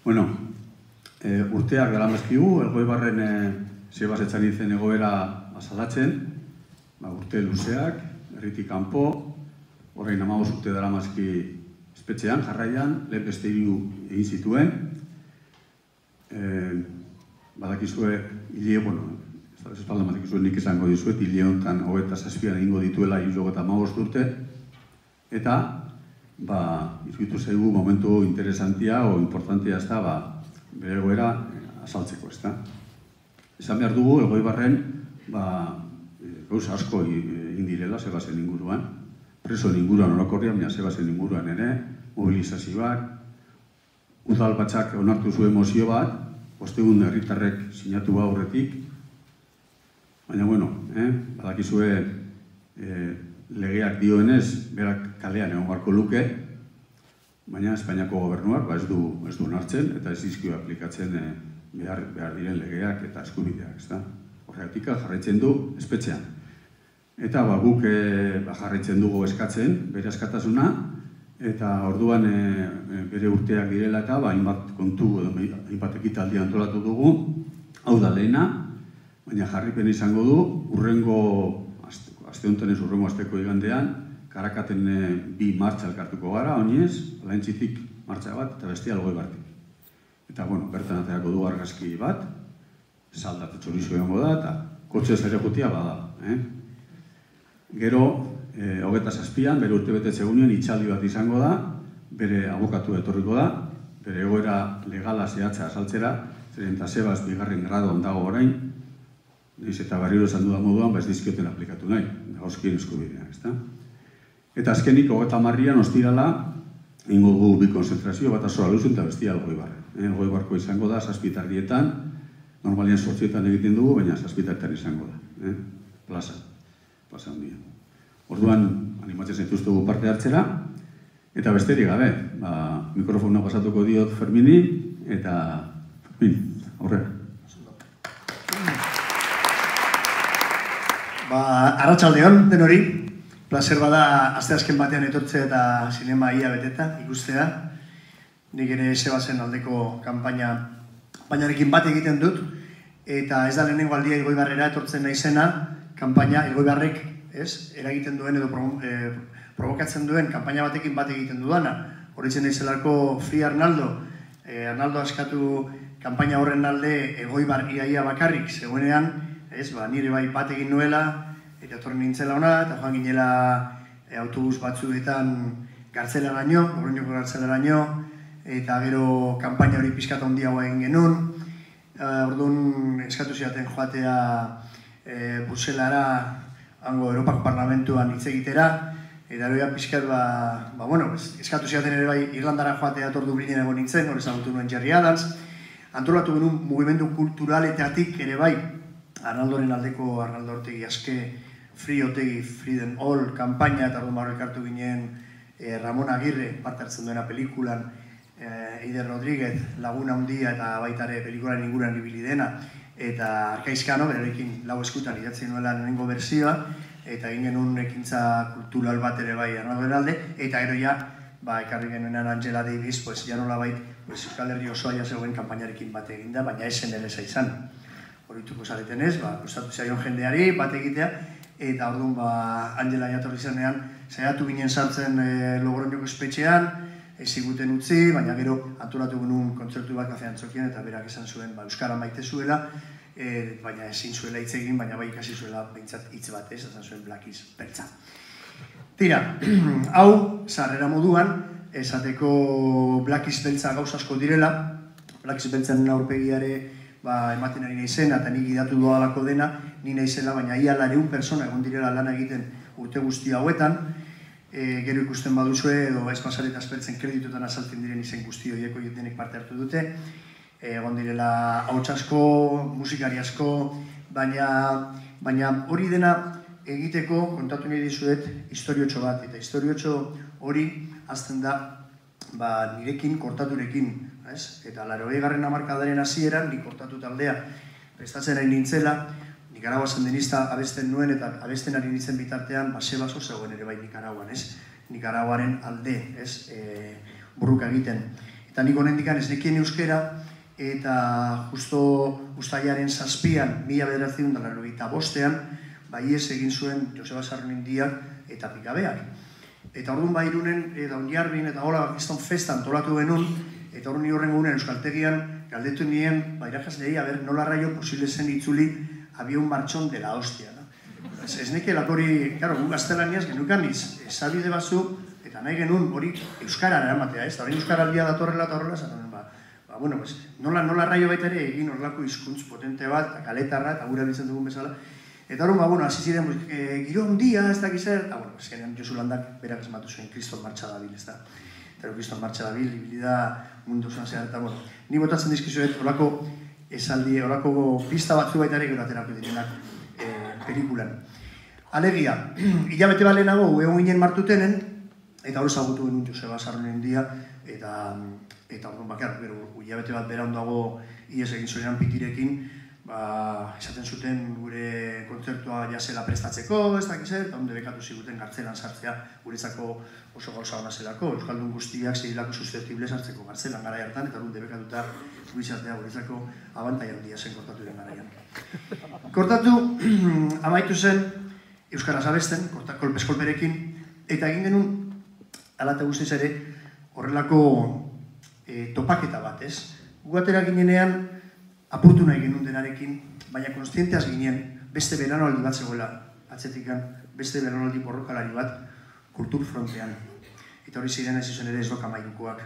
Bueno, urteak daramazkigu, Elgoibarren Sebasetzan izen egoera azalatzen, urte luzeak, herritik kanpo, orain 15 urte daramazki espetxean, jarraian, lehen beste 3 egin zituen. Badakizue, espalda batakizue nik esango dizuet, hile honetan 27an egingo dituela 75 urte, eta iruditu zaigu momentu interesantia o importantia ez da bere egoera azaltzeko, ez da. Esan behar dugu, Elgoibarren gauza asko egin direla Sebasen inguruan, presoen inguruan orokorrian, baina Sebasen inguruan ere, mobilizazioak, udal batzak onartu zuen mozio bat, ostegun herritarrek sinatu aurretik, baina, badakizue legeak dioenez, berak kalean egon beharko luke, baina Espainiako gobernuak ez du onartzen eta ez dizkio aplikatzen behar diren legeak eta eskubideak, ez da? Horregatik jarraitzen du espetxean. Eta guk jarraitzen dugu eskatzen, bere askatasuna, eta orduan bere urteak direla eta hainbat kontu, hainbat ekitaldi antolatu dugu, hau da lehena, baina jarripen izango du, aste honetan ez urrengo asteko igandean, Karakaten 2 martxa elkartuko gara, oinez, Alaintzitik martxa bat eta bestia Elgoibartik. Eta, bertan aterako du argazki bat, saldat txorizo egongo da, eta kotxez ere jutia bada. Gero, 27an, bere urtebetetze egunean, itxaldi bat izango da, bere abokatu etorriko da, bere egoera legala zehatza azaltzera, zeren eta Sebas 2. gradoan dago orain, nahiz eta barriro esan dudan moduan, ez dizkioten aplikatu nahi, gauzkien eskubideak, ez da? Eta azkenik, 30an ostirala, ingo dugu 2 konzentrazio, bat Azola Luzun eta bestia Elgoibarren. Elgoibarko izango da, 7:00 normalian 8:00 egiten dugu, baina 7:00 izango da, plaza handia. Orduan, animatzen zaituztugu parte hartzera, eta besterik gabe, mikrofona pasatuko diot Fermini, eta Fermin, aurrera. Arratsaldeon denori, plazer bada asteazken batean etortzea eta sinema ia beteta ikustea. Nik ere Sebasen aldeko kanpainarekin bat egiten dut, eta ez da lehenengo aldia Elgoibarrera etortzen naizena, kanpaina Elgoibarrek eragiten duen edo provokatzen duen kanpaina batekin bat egiten dudana. Horitzen naizelako Free Arnaldo, Arnaldo askatu kanpaina horren alde Elgoibar iaia bakarrik zegoenean, nire bai bat egin nuela, eta etorri nintzela hona, eta joan ginela autobus batzuetan gartzelaraino, Logroñoko gartzelaraino, eta gero kanpaina hori pixkat handiagoa egin genuen. Orduan eskatu zidaten joatea Bruselara, hango Europako Parlamentuan hitz egitera, eta hori pixkat, eskatu zidaten ere bai Irlandara joatea etor Dublinen egon nintzen, hori ezagutu nuen Gerry Adams. Antolatu genuen mugimendu kulturaletatik ere bai, Arnaldoren aldeko Arnaldo Ortegi aske Free Otegi, Freedom All kanpaina, eta orduan barro ekartu ginen Ramon Agirre, parte hartzen duena pelikulan, Eider Rodríguez, Laguna Handia eta baitare pelikulan inguruan ibili dena, eta Arkaizkano, berarekin lau eskutan idatzi nuela lehenengo bersioa, eta egin genuen ekintza kultural bat ere bai Arnaldoren alde, eta gero ja, ekarri genuenan Angela Davis, ja nolabait, Euskal Herri osoa ja zegoen kanpainarekin bat eginda, baina esen ere izan. Horituko zareten ez, gustatu zaion jendeari bat egitea, eta orduan Angela jatorri zenean, saiatu ginen sartzen Logroñoko espetxean, ez ziguten utzi, baina gero antolatu genuen kontzertu bat Kafe Antzokien, eta berak esan zuen Euskara maite zuela, baina ezin zuela hitz egin, baina bai ikasi zuela behintzat hitz bat ez, esan zuen Blackies beltza. Tira, hau, sarrera moduan, esateko Blackies beltza gauz asko direla, Blackies beltzaren aurpegiare ematen ari naizena eta nik idatu doalako dena, ni naizela, baina ia 400 pertsona egon direla lan egiten urte guzti hauetan, gero ikusten baduzue, edo ez pasaret aspertzen kreditutan azaltzen diren izen guzti horieko denek parte hartu dute, egon direla ahots asko, musikari asko, baina hori dena egiteko kontatu nahi dizuet historiotxo bat, eta historiotxo hori azten da nirekin, kortaturekin, eta 80. hamarkadaren hasieran, nik kortatu taldea prestatzen ari nintzela, Nikaragua sandinista abesten nuen eta abesten ari nintzen bitartean, Sebas zegoen ere bai Nikaraguan, Nikaraguaren alde, borruka egiten. Eta nik honendikan ez nekien euskera, eta justo uztailaren 7an, 1995an, ies egin zuen Joseba Sarmindiak eta Pikabeak. Eta orduan Irunen, eta Onjarbin, eta hola, kriston festa antolatu genuen, eta orduan horren gunen Euskaltegian, galdetu nien, irakaslei, nola raio posible zen itzuli abion martxon dela hostia. Ez neke lakori, gu gaztelaniaz genukan esabide batzuk, eta nahi genuen hori Euskara eramatea, ez? Hori Euskaraldia datorrela eta horrela, zaten, bueno, nola raio baita ere egin horrelako hizkuntz potente bat, eta kaletarra, eta gure biltzen dugun bezala. Eta hori, hasi ziren, giro ondia, ez dakiz zer, eta, azkenean Josu Landak berak esmatu zuen Kriston Martxa dabil, ez da. Eta Kriston Martxa dabil, ibilida mundu zuan zehar, eta, ni botatzen dizkizuet, horako esaldi, horako pista batzu baita ere gero aterako direnak pelikulan. Alegia, hilabete bat lehenago, egon ginen Martutenen, eta hori zagutu genuen Joseba Sarmindia, eta orduan bakar, hilabete bat bera ondago ies egin zuenan Pitirekin, esaten zuten gure kontzertua jasela prestatzeko, ez dakizer, eta onde bekatu ziguten gartzelan sartzea guretzako oso gauza hona zelako, Euskaldun guztiak zehilako susceptible sartzeko gartzelan gara hartan, eta onde bekatuta guizatea guretzako abantai handia zen kortatu den garaian. Kortatu, amaitu zen Euskaraz abesten, kolpez-kolperekin, eta egin genuen, ala eta guztiz ere, horrelako topaketa bat, ez? Guatera ginenean, apurtu nahi genuen denarekin, baina konstienteaz ginen, beste beranoldi bat zegoela, atzetikan, beste beranoldi borrokalari bat, kulturfrontean. Eta hori ziren ez izan ere ez dokamairukoak.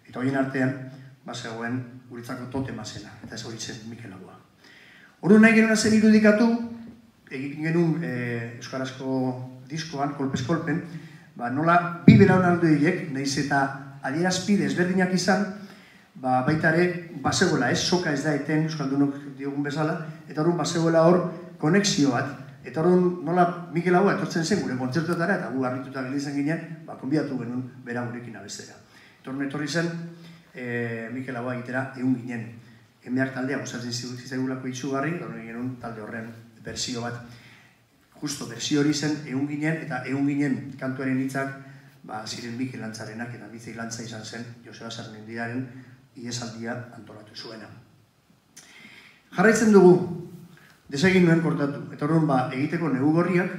Eta horien artean, zegoen guretzako totema zena, eta ez hori zen Mikel Laboa. Hori nahi genuen zen irudikatu, egin genuen Euskarazko diskoan, kolpez-kolpen, nola bi belaunaldiek, nahiz eta adierazpide ezberdinak izan, baita ere, bazegoela, soka ez da eten Euskaldunok diogun bezala, eta horren bazegoela hor konexio bat, eta horren nola Mikel Laboa etortzen zen gure kontzertuetara, eta gu harrituta gelitzen ginen, konbiatu genuen bera gurekin abestera. Etorri zen, Mikel Laboa egitera egun ginen. Emeak taldea gustatzen zitzaigulako itxugarri, eta horren genuen talde horren berzio bat. Justo, berzio hori zen egun ginen, eta egun ginen kantuaren hitzak ziren Mikel Lantzarenak, eta Mikel Lantza izan zen Joseba Sarmindiaren iesaldia antolatu zuena. Jarraitzen dugu, desegin nuen kortatu, eta horren egiteko negu gorriak,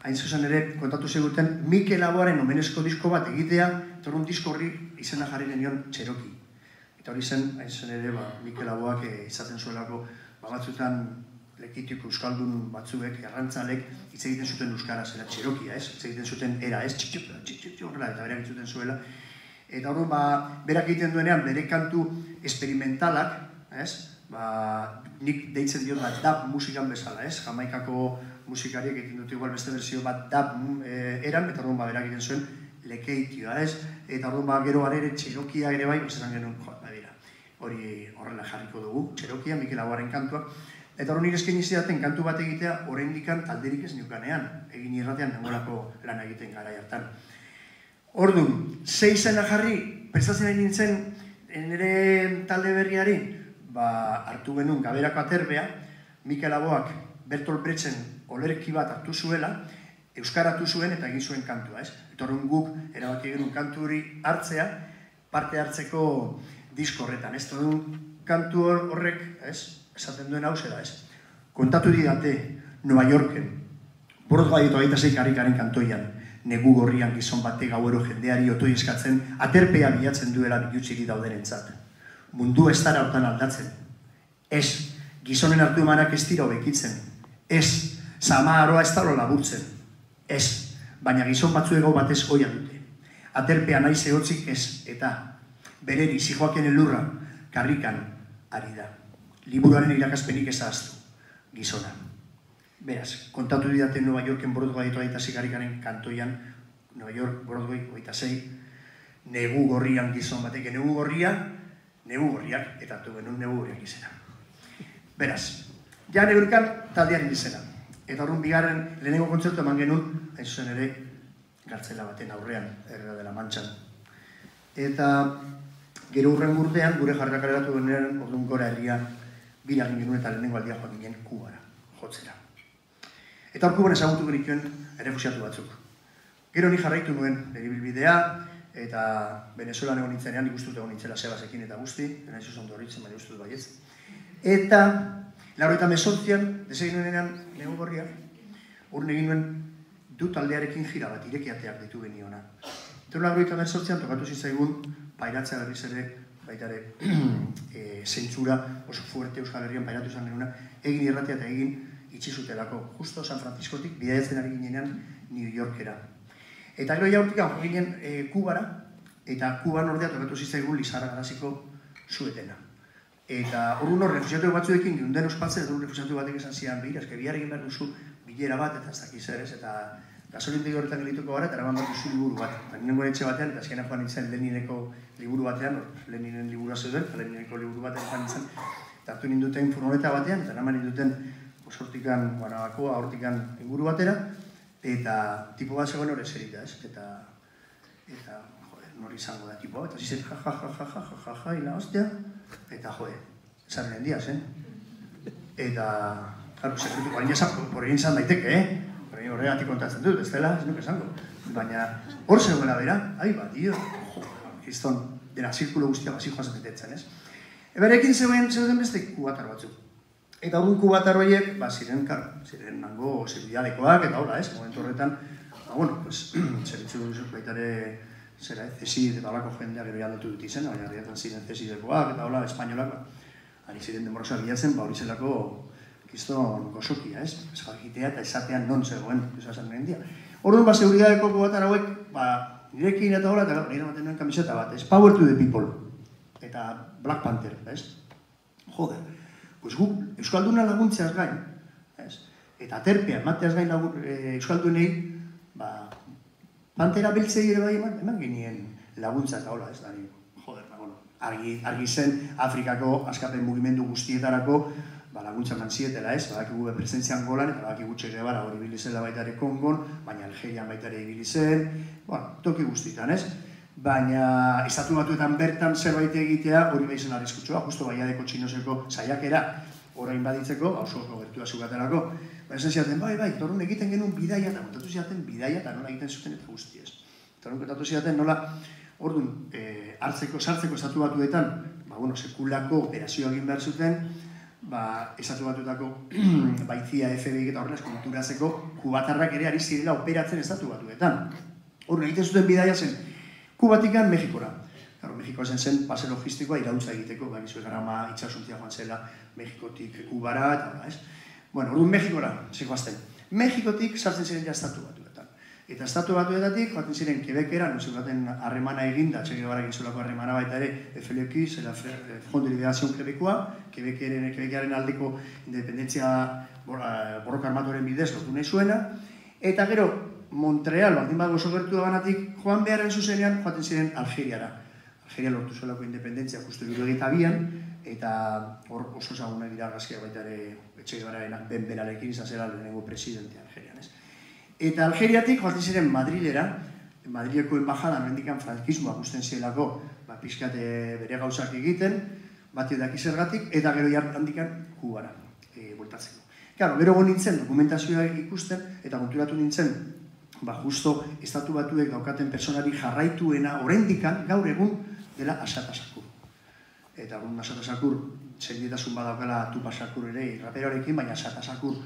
hain zuzen ere kontatu ziguten Mikel Laboaren omenezko disko bat egitea, eta horren disko horri izena jarri genion Txeroki. Eta hori zen, hain zuzen ere, Mikel Laboak izaten zuelako, batzutan lekitiko euskaldun batzuek, errantzalek, hitz egiten zuten euskaraz, era Txerokia, ez? Hitz egiten zuten era, ez? Horrela, eta berak entzuten zuela. Eta horren, berak egiten duenean, bere kantu esperimentalak, ez? Nik deitzen diot dub musikan bezala, ez? Jamaikako musikariek egiten dut igual beste berzio bat dub eran, eta horren, berak egiten zuen lekeitioa, ez? Eta horren, gero ere Txerokia ere bai, esan genuen, hori horrela jarriko dugu, Txerokia, Mikel Laboaren kantuak. Eta hori nire eskaini zidaten kantu bat egitea, oraindikan talderik ez neukanean, egin irratean nengolako lan egiten gara hartan. Orduan, 6 izena jarri, prestatzen ari nintzen nire talde berriari, hartu genuen Gaberako Aterbea, Mikel Laboak Bertolt Brechten olerki bat hartu zuela, euskaratu zuen eta egin zuen kantua, ez? Eta horren guk erabaki genuen kantu hori hartzea, parte hartzeko disko horretan, ez? Kantu horrek, ez? Esaten duen hau zera, ez? Kontatu didate, Nueva Yorken, Broadway eta 26 karrikaren kantoian, negu gorrian gizon bate gauero jendeari otoi eskatzen, aterpea bilatzen duela bilutsiki daudenentzat. Mundu ez dara hortan aldatzen. Ez, gizonen hartu emanak ez dira hobekitzen. Ez, zama aroa ez dara laburtzen. Ez, baina gizon batzu ego batez goia dute. Aterpea nahi zehotzik ez, eta bereri zijoaken elurra, karrikan ari da. Liburuaren irakaspenik ez ahaztu, gizona. Beraz, kontatu didate Nueva Yorken Broadway eta 26 karrikaren kantoian, Nueva York, Broadway, 26, negu gorrian gizon batek, negu gorriak, eta hartu genuen negu gorriak izena. Beraz, ja negurukan taldearen izena. Eta horren bigarren lehenengo kontzertu eman genuen, hain zuzen ere, gartzela baten aurrean, Herrera de la Manchan. Eta gero hurren urtean, gure jarrak aleratu denean, orduan gora herria, binagin genuen eta lehenengo aldia joan ginen Kubara, jotzera. Eta hor Kuban ezagutu genituen errefusiatu batzuk. Gero ni jarraitu nuen bere bilbidea, eta Venezuelan egon nintzenean, ikustut egon nintzela Sebasekin eta guzti, nahi zuzon horritzen, baina ustut baietz. Eta, 98an, desegin nuenean, lehen gorria, hor egin nuen du taldearekin jira bat, irekiateak ditu geniona. Eta 98an tokatu zitzaigun, pairatzea berriz ere, baita ere, zentzura oso fuerte Euskal Herrian pairatu izan genuna, egin irratia eta egin itxizutelako, justo San Franciscotik bidaiatzen ari ginean New Yorkera. Eta gero jaurtik hau ginen Kubara, eta Kuban ordea tokatu zitzaigun Lizarra Garaziko zuetena. Eta hor refusiatu batzuekin giunden ospatzen, eta refusiatu batek esan zian, behira, eske bihar egin behar duzu bilera bat, eta ez dakiz ere, eta gasolintegi horretan gelituko gara, eta eraman bat duzu liburu bat. Eta ninen etxe batean, eta azkenean joan nintzen Lenineko liburu batean, Leninen liburua zeuden, eta Lenineko liburu batean joan nintzen, eta hartu ninduten furgoneta batean, eta eraman ninduten hortikan, Guanabakoa, hortikan inguru batera, eta tipo bat zegoen hori zerita, ez? Eta, joder, nori izango da tipo, eta zizen, ja, ila hostia, eta, joder, esaren hendiaz, Eta, claro, sekretu, hain esan, horrein izan daiteke, Horrein horregatik kontatzen dut, ez dela, ez nuke esango. Baina, hor zegoela bera, aiba, tio, kriston, dena zirkulo guztia basi joazen betetzen, ez? Eberekin zeuden beste kubatar batzuk. Eta orduan kubatar horiek, ziren nango seguridalekoak, eta hola, ez? Momentu horretan, bueno, zeritzu duzuk baitare, zera, zesid eta holako jendea gero jaldatu dut izen, baina herriatan ziren zesidekoak, eta hola, espainolak, ari ziren demorosa bilatzen, hori zelako kiston gozokia, ez? Ez jakitea eta esatean non zegoen, ez esan nien dia. Orduan, seguridadeko kubatar hauek, nirekin eta hola, eta nire ematen nuen kamiseta bat, ez? Power to the people, eta Black Panther, ez? Joder. Pues guk, Euskalduna laguntzeaz gain, eta aterpea, emateaz gain Euskaldunei, Pantera beltzei ere bai eman genien laguntza eta hola, ez da, joder, argi zen Afrikako askapen mugimendu guztietarako laguntza mantzietela, ez, badakigu presentzian golan, eta badakigu Txegabara hori bilizela baita ere Kongon, baina Algerian baita ere ibilizen, toki guztietan, ez? Baina estatu batuetan bertan zerbait egitea hori bai zen arriskutsua, justo Baiadeko txinoseko saiakera orain baditzeko, oso gertua zugaterako. Baina esan ziaten, bai, torun egiten genuen bidaia, eta kontatu ziaten bidaia, eta nola egiten zuten eta guztiez. Torun kontatu ziaten nola, orduan, sartzeko estatu batuetan, sekulako operazioa egin behar zuten, estatu batuetako baitzia FBI eta horrela eskulturazeko kubatarrak ere ari zirela operatzen estatu batuetan. Orduan, egiten zuten bidaia zen, Kubatikan Mexikora. Mexikoa zen base logistikoa irautza egiteko, baina garama itxasuntzia joan zela Mexikotik Kubara, eta hola, ez? Bueno, orduan Mexikora, zikoazten. Mexikotik sartzen ziren ja estatu batuetan. Eta estatu batuetatik, joaten ziren Quebecera, no zeugaten harremana eginda, Che Guevara egin zuelako harremana baita ere, FLQ, zela Front de Liberación Quebecoa, Quebecaren aldeko independentzia borroka armatuaren bidez lotu nahi zuena, eta gero, Montreal, baldin bat oso gertu da banatik, joan beharren zuzenean, joaten ziren Algeriara. Algeria lortu zuelako independentzia justu 72an, eta hor oso zagunak dira argazkiak baita ere Che Guevararenak Ben Beralekin izan zela lehenengo presidente Algerian, ez? Eta Algeriatik joaten ziren Madrilera, Madrileko enbajadan hendikan frankismoa gusten zielako, pixkat bere gauzak egiten, bat edaki zergatik, eta gero handikan Kubara bueltatzeko. Claro, gero nintzen dokumentazioa ikusten, eta konturatu nintzen, justo estatu batuek daukaten personari jarraituena oraindikan gaur egun dela Asata Shakur. Eta Asata Shakur senietasun badaukala Tupac Shakur ere raperoarekin, baina Asata Shakur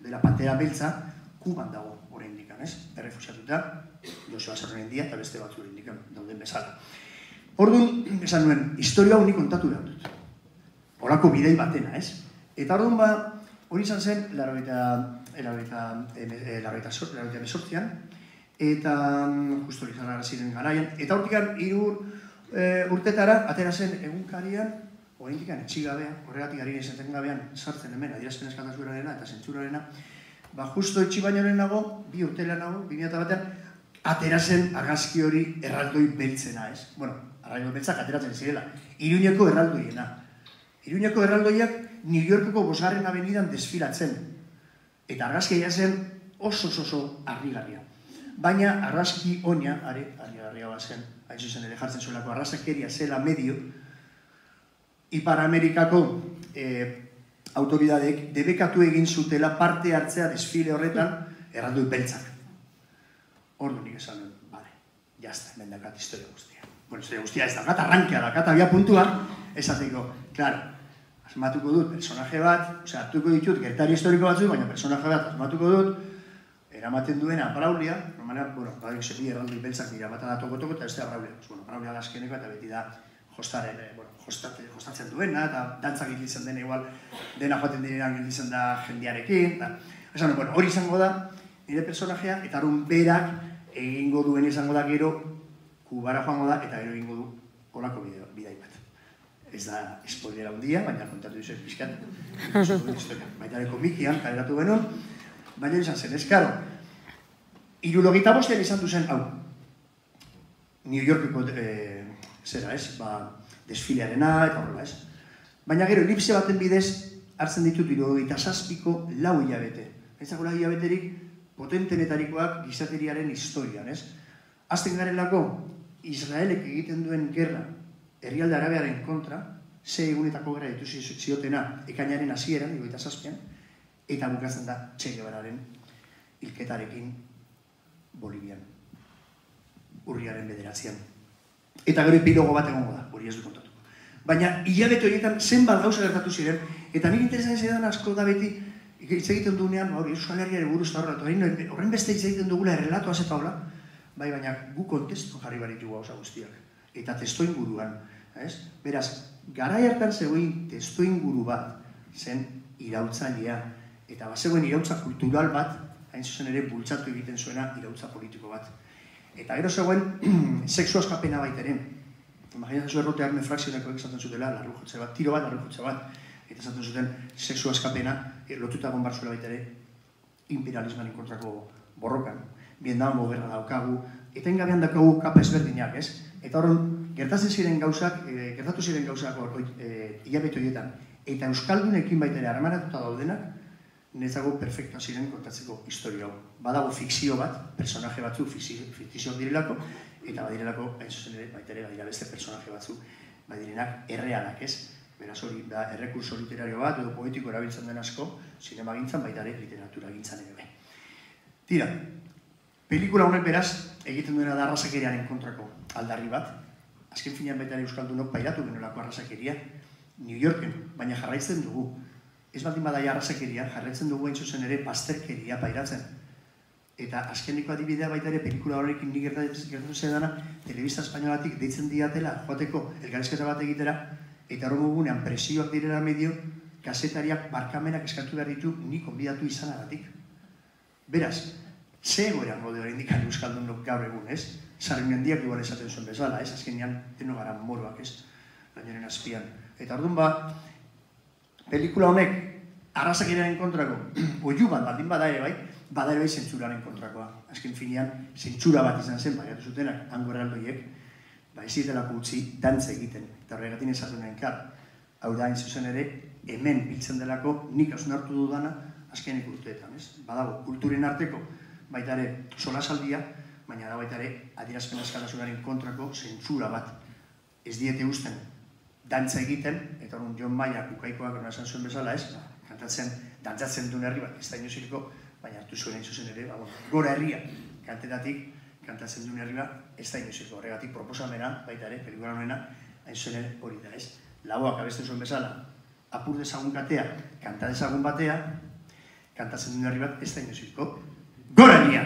dela Pantera Beltza Kuban dago oraindikan, ez? Errefusiatuta, Joseba Sarrendia eta beste batzu oraindikan dauden bezala. Orduan, esan nuen, historia honi kontatu behar dut. Horako bidei batena, ez? Eta orduan hori izan zen, larroita mesortzian, eta justo hori izan ziren garaian, eta hortikan 3 urtetara, atera zen egunkarian, oraindikan etxigabea, horregatik ari izaten gabean sartzen hemen, adierazpen eskatasunarena eta zentsurarena, justo etxibainoren nago, 2 urtela nago, 2001an, atera zen argazki hori erraldoi beltzena, ez? Bueno, arraldoi beltzak ateratzen zirela, Iruñeko erraldoiena. Iruñeko erraldoiak New Yorkeko 5. Avenidan desfilatzen. Eta argazkia zen oso harrigarria. Baina argazki oina, harrigarria bazen, hain zuzen ere jartzen zuelako arrazakeria zela medio, Ipar Amerikako autoridadek debekatu egin zutela parte hartzea desfile horretan erraldoi beltzak. Ordu nik esan duen, bale. jazta, hemen dakat historia guztia. Bueno, historia guztia ez dakat, arrankea dakat, abia puntua, esateko, klaro, asmatuko dut personaje bat, hartuko ditut gertari historiko batzuk, baina personaje bat asmatuko dut, eramaten duena Braulia, normalan, badak sepi erraldi beltzak dira, bata da toko-toko eta beste Braulia. Braulia da azkeneko eta beti da jostatzen duena, eta dantzak gilditzen dena igual, dena joaten direnan gilditzen da jendearekin, eta hori izango da, nire personajea, eta arun berak egingo duen izango da gero, Kubara joango da, eta gero egingo du holako bidai bat. Ez da spoilera handia, baina kontatu dizuet pixkat, baita ere komikian, kaleratu genuen, baina izan zen, ez karo, 75 izan duzen, hau, New Yorkeko zera, ez, desfilearena, eta horrela, ez. Baina gero, elipse baten bidez, hartzen ditut 77ko 4 hilabete. Ez dagoela hilabeterik potentenetarikoak gizateriaren historian, ez. Azten garelako, Israelek egiten duen gerra, herrialde arabearen kontra, 6 egunetako gerra ditu ziotena, ekainaren hasieran, 27an, eta bukatzen da Che Guevararen hilketarekin Bolivian, urriaren 9an. Eta gero epilogo bat egongo da, hori ez du kontatuko. Baina hilabete horietan zenbat gauza gertatu ziren, eta nire interesan zidan asko da beti, hitz egiten duenean, Euskal Herriaren buruz eta horren beste hitz egiten dugula errelatoaz eta hola, bai, baina gu kontestu jarri baritu gauza guztiak, eta testo inguruan, beraz, garai hartan zegoen testo inguru bat, zen irautzailea, eta bazegoen irautza kultural bat, hain zuzen ere bultzatu egiten zuena irautza politiko bat. Eta gero zegoen, sexu askapena baiteren. Imaginatzen zuen errote arme frakzionekoek esaten zutela, tiro bat, larru jotze bat, eta esaten zuten sexu askapena lotuta egon barzuela baitere imperialismaren kontrako borrokan. Vietnamgo gerra daukagu, eta ingabean daukagu kapa ezberdinak, ez? Eta horren, gertatu ziren gauzak hilabete horietan, eta euskaldunekin baitere harremanatuta daudenak, nezago perfektua ziren kontatzeko historia hau. Badago fikzio bat, personaje batzu fikzioak direlako, eta badirelako, hain zuzen ere, baitere badira beste personaje batzu, badirenak errealak, ez? Beraz hori, da, errekurso literario bat, edo poetiko erabiltzen den asko, sinema gintzan, baitare literatura gintzan ere. Tira, pelikula honek beraz, egiten duena da arrazakeriaren kontrako aldarri bat. Azken finean baitare euskaldunok pairatu genolako arrazakeria New Yorken, baina jarraitzen dugu. Ez baldin badaia arrazakeria, jarraitzen dugu hain zuzen ere bazterkeria pairatzen. Eta azkeniko adibidea baita ere pelikula horrekin nik gertatu zedana, telebista espainolatik deitzen diatela, joateko elkarrizketa bat egitera, eta horren gugunean presioak direla medio, kasetariak barkamenak eskatu behar ditu nik konbidatu izanagatik. Beraz, ze egoeran gode hori indikan euskaldunok gaur egun, ez? Sarri handiak igual esaten zuen bezala, ez? Azkenean, deno gara moroak, ez? Lainoren azpian. Eta orduan pelikula honek arrazakeriaren kontrako, oiu bat baldin bada ere bai zentsuraren kontrakoa. Azken finean, zentsura bat izan zen, baiatu zutenak, hango erraldoiek, ez zitelako utzi dantza egiten. Eta horregatik esaten nahi kar, hau da, hain zuzen ere, hemen biltzen delako nik hausnartu dudana azkenek urteetan, ez? Badago, kulturen arteko, baita ere solasaldia, baina da baita ere adierazpen askatasunaren kontrako zentsura bat. Ez diete usten dantza egiten, eta hori John Mayer ukaikoak esan zuen bezala, ez? Dantzatzen duen herri bat, ez da inoziriko, baina hartu zuen hain zuzen ere, gora herria, kantetatik, kantatzen duen herri bat, ez da inoziriko. Horregatik proposamena, baita ere, pelikula honena, hain zuzen ere hori da, ez? Lauak abesten zuen bezala, apur dezagun katea, kanta dezagun batea, kantatzen duen herri bat, ez da inoziriko. Gora herria!